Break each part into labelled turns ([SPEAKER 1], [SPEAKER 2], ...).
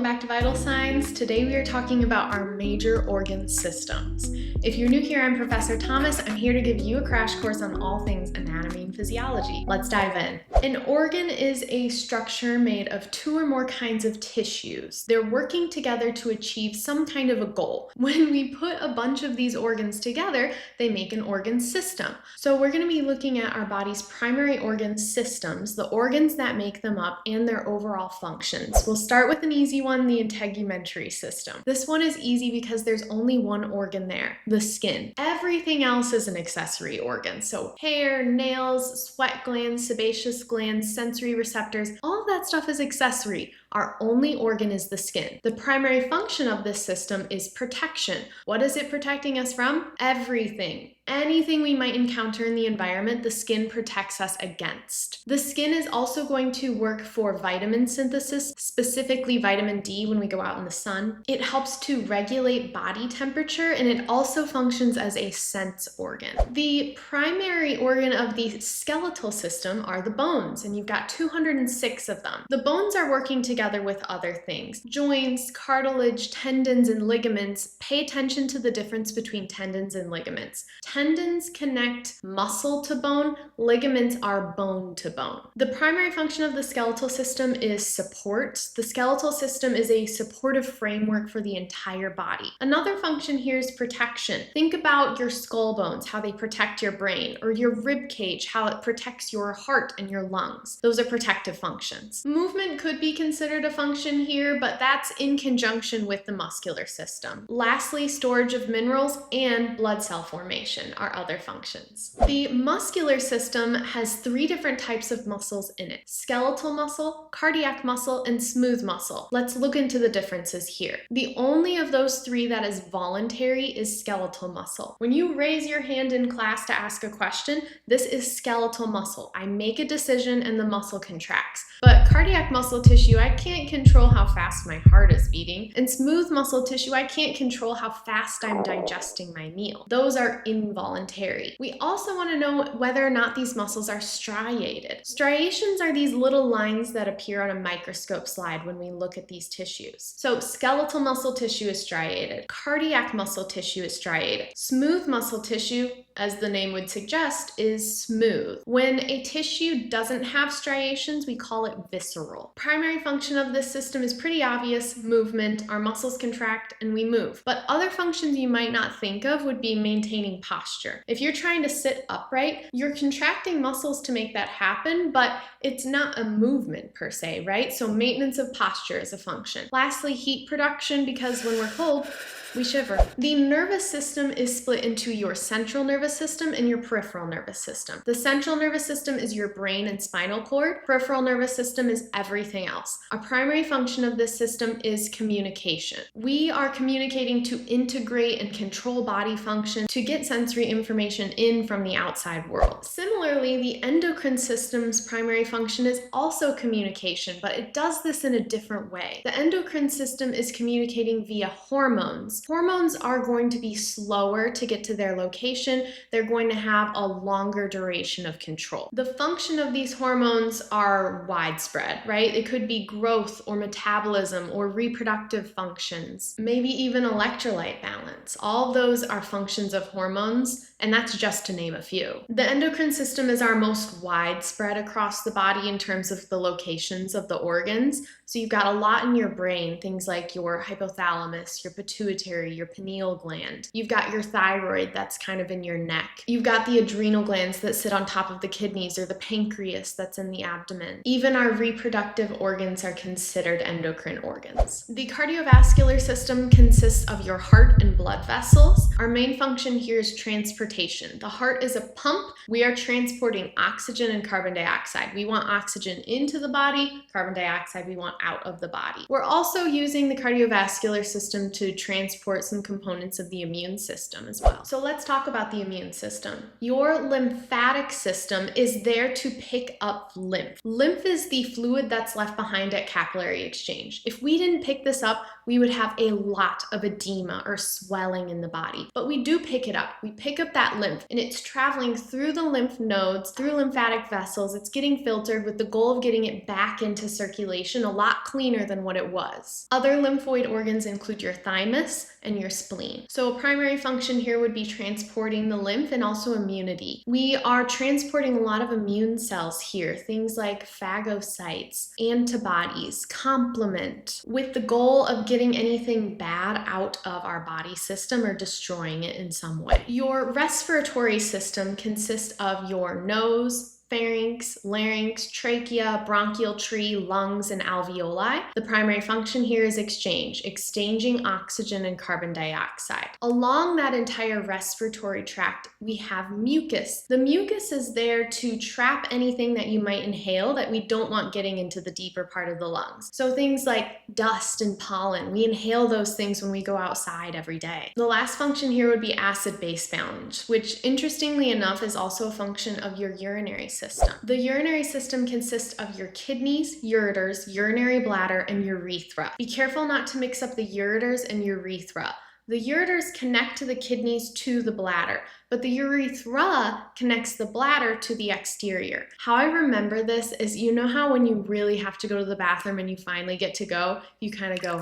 [SPEAKER 1] welcome back to Vital Signs. Today we are talking about our major organ systems. If you're new here, I'm Professor Thomas. I'm here to give you a crash course on all things anatomy and physiology. Let's dive in. An organ is a structure made of two or more kinds of tissues. They're working together to achieve some kind of a goal. When we put a bunch of these organs together, they make an organ system. So we're going to be looking at our body's primary organ systems, the organs that make them up, and their overall functions. We'll start with an easy one, the integumentary system. This one is easy because there's only one organ there, the skin. Everything else is an accessory organ. So hair, nails, sweat glands, sebaceous glands, sensory receptors, all of that stuff is accessory. Our only organ is the skin. The primary function of this system is protection. What is it protecting us from? Everything. Anything we might encounter in the environment, the skin protects us against. The skin is also going to work for vitamin synthesis, specifically vitamin D when we go out in the sun. It helps to regulate body temperature, and it also functions as a sense organ. The primary organ of the skeletal system are the bones, and you've got 206 of them. The bones are working together with other things. Joints, cartilage, tendons, and ligaments. Pay attention to the difference between tendons and ligaments. Tendons connect muscle to bone, ligaments are bone to bone. The primary function of the skeletal system is support. The skeletal system is a supportive framework for the entire body. Another function here is protection. Think about your skull bones, how they protect your brain, or your rib cage, how it protects your heart and your lungs. Those are protective functions. Movement could be considered a function here, but that's in conjunction with the muscular system. Lastly, storage of minerals and blood cell formation are other functions. The muscular system has three different types of muscles in it: skeletal muscle, cardiac muscle, and smooth muscle. Let's look into the differences here. The only of those three that is voluntary is skeletal muscle. When you raise your hand in class to ask a question, this is skeletal muscle. I make a decision and the muscle contracts. But cardiac muscle tissue, I can't control how fast my heart is beating. And smooth muscle tissue, I can't control how fast I'm digesting my meal. Those are involuntary. We also want to know whether or not these muscles are striated. Striations are these little lines that appear on a microscope slide when we look at these tissues. So skeletal muscle tissue is striated. Cardiac muscle tissue is striated. Smooth muscle tissue, as the name would suggest, is smooth. When a tissue doesn't have striations, we call it visceral. Primary function of this system is pretty obvious: movement. Our muscles contract and we move. But other functions you might not think of would be maintaining posture. If you're trying to sit upright, you're contracting muscles to make that happen, but it's not a movement per se, right? So maintenance of posture is a function. Lastly, heat production, because when we're cold, we shiver. The nervous system is split into your central nervous system and your peripheral nervous system. The central nervous system is your brain and spinal cord. Peripheral nervous system is everything else. A primary function of this system is communication. We are communicating to integrate and control body function to get sensory information in from the outside world. Similarly, the endocrine system's primary function is also communication, but it does this in a different way. The endocrine system is communicating via hormones. Hormones are going to be slower to get to their location. They're going to have a longer duration of control. The function of these hormones are widespread, right? It could be growth or metabolism or reproductive functions, maybe even electrolyte balance. All of those are functions of hormones, and that's just to name a few. The endocrine system is our most widespread across the body in terms of the locations of the organs. So you've got a lot in your brain, things like your hypothalamus, your pituitary, your pineal gland. You've got your thyroid that's kind of in your neck. You've got the adrenal glands that sit on top of the kidneys, or the pancreas that's in the abdomen. Even our reproductive organs are considered endocrine organs. The cardiovascular system consists of your heart and blood vessels. Our main function here is transportation. The heart is a pump. We are transporting oxygen and carbon dioxide. We want oxygen into the body, carbon dioxide we want out of the body. We're also using the cardiovascular system to transport transport some components of the immune system as well. So let's talk about the immune system. Your lymphatic system is there to pick up lymph. Lymph is the fluid that's left behind at capillary exchange. If we didn't pick this up, we would have a lot of edema or swelling in the body. But we do pick it up. We pick up that lymph, and it's traveling through the lymph nodes, through lymphatic vessels. It's getting filtered with the goal of getting it back into circulation a lot cleaner than what it was. Other lymphoid organs include your thymus and your spleen. So a primary function here would be transporting the lymph and also immunity. We are transporting a lot of immune cells here, things like phagocytes, antibodies, complement, with the goal of getting anything bad out of our body system or destroying it in some way. Your respiratory system consists of your nose, pharynx, larynx, trachea, bronchial tree, lungs, and alveoli. The primary function here is exchanging oxygen and carbon dioxide. Along that entire respiratory tract, we have mucus. The mucus is there to trap anything that you might inhale that we don't want getting into the deeper part of the lungs. So things like dust and pollen, we inhale those things when we go outside every day. The last function here would be acid-base balance, which interestingly enough is also a function of your urinary system. The urinary system consists of your kidneys, ureters, urinary bladder, and urethra. Be careful not to mix up the ureters and urethra. The ureters connect to the kidneys to the bladder, but the urethra connects the bladder to the exterior. How I remember this is, you know how when you really have to go to the bathroom and you finally get to go, you kind of go,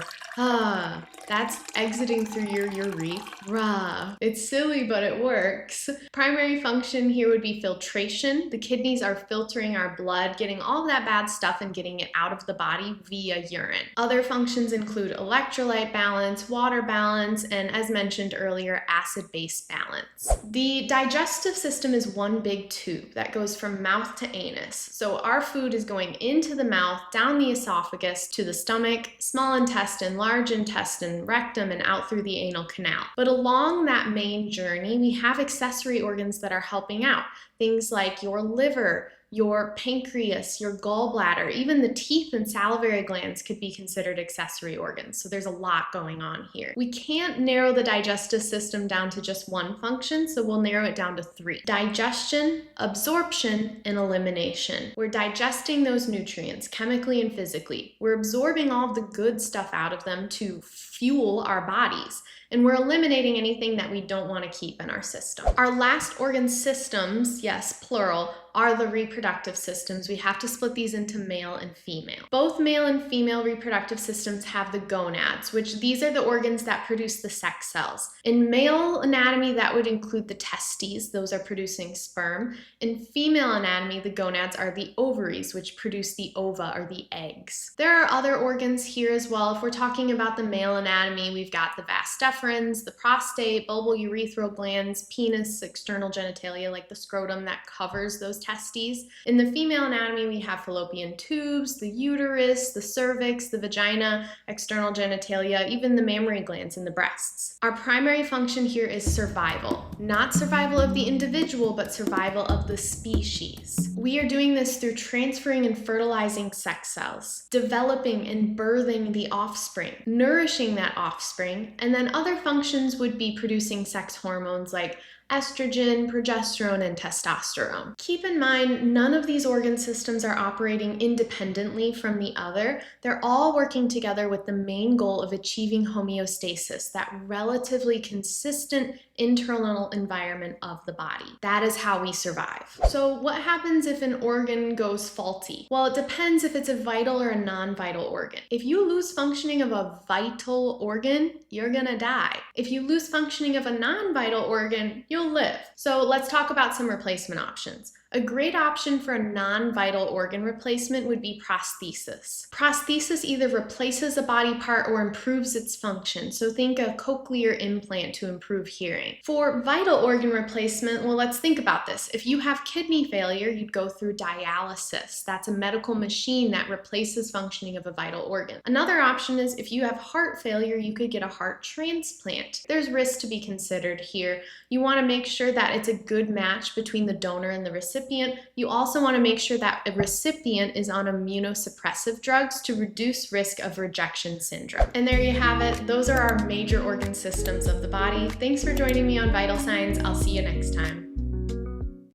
[SPEAKER 1] that's exiting through your urethra. It's silly, but it works. Primary function here would be filtration. The kidneys are filtering our blood, getting all of that bad stuff and getting it out of the body via urine. Other functions include electrolyte balance, water balance, and as mentioned earlier, acid-base balance. The digestive system is one big tube that goes from mouth to anus. So our food is going into the mouth, down the esophagus, to the stomach, small intestine, large intestine, rectum, and out through the anal canal. But along that main journey, we have accessory organs that are helping out. Things like your liver, your pancreas, your gallbladder, even the teeth and salivary glands could be considered accessory organs. So there's a lot going on here. We can't narrow the digestive system down to just one function, so we'll narrow it down to 3. Digestion, absorption, and elimination. We're digesting those nutrients chemically and physically. We're absorbing all of the good stuff out of them to fuel our bodies. And we're eliminating anything that we don't want to keep in our system. Our last organ systems, yes, plural, are the reproductive systems. We have to split these into male and female. Both male and female reproductive systems have the gonads, which these are the organs that produce the sex cells. In male anatomy, that would include the testes, those are producing sperm. In female anatomy, the gonads are the ovaries, which produce the ova or the eggs. There are other organs here as well. If we're talking about the male anatomy, we've got the vas deferens, the prostate, bulbourethral glands, penis, external genitalia like the scrotum that covers those testes. In the female anatomy, we have fallopian tubes, the uterus, the cervix, the vagina, external genitalia, even the mammary glands in the breasts. Our primary function here is survival. Not survival of the individual, but survival of the species. We are doing this through transferring and fertilizing sex cells, developing and birthing the offspring, nourishing that offspring, and then other functions would be producing sex hormones like estrogen, progesterone, and testosterone. Keep in mind, none of these organ systems are operating independently from the other. They're all working together with the main goal of achieving homeostasis, that relatively consistent internal environment of the body. That is how we survive. So what happens if an organ goes faulty? Well, it depends if it's a vital or a non-vital organ. If you lose functioning of a vital organ, you're gonna die. If you lose functioning of a non-vital organ, you'll live. So let's talk about some replacement options. A great option for a non-vital organ replacement would be prosthesis. Prosthesis either replaces a body part or improves its function. So think a cochlear implant to improve hearing. For vital organ replacement, well, let's think about this. If you have kidney failure, you'd go through dialysis. That's a medical machine that replaces functioning of a vital organ. Another option is if you have heart failure, you could get a heart transplant. There's risk to be considered here. You want to make sure that it's a good match between the donor and the recipient, recipient. You also want to make sure that a recipient is on immunosuppressive drugs to reduce risk of rejection syndrome. And there you have it. Those are our major organ systems of the body. Thanks for joining me on Vital Signs. I'll see you next time.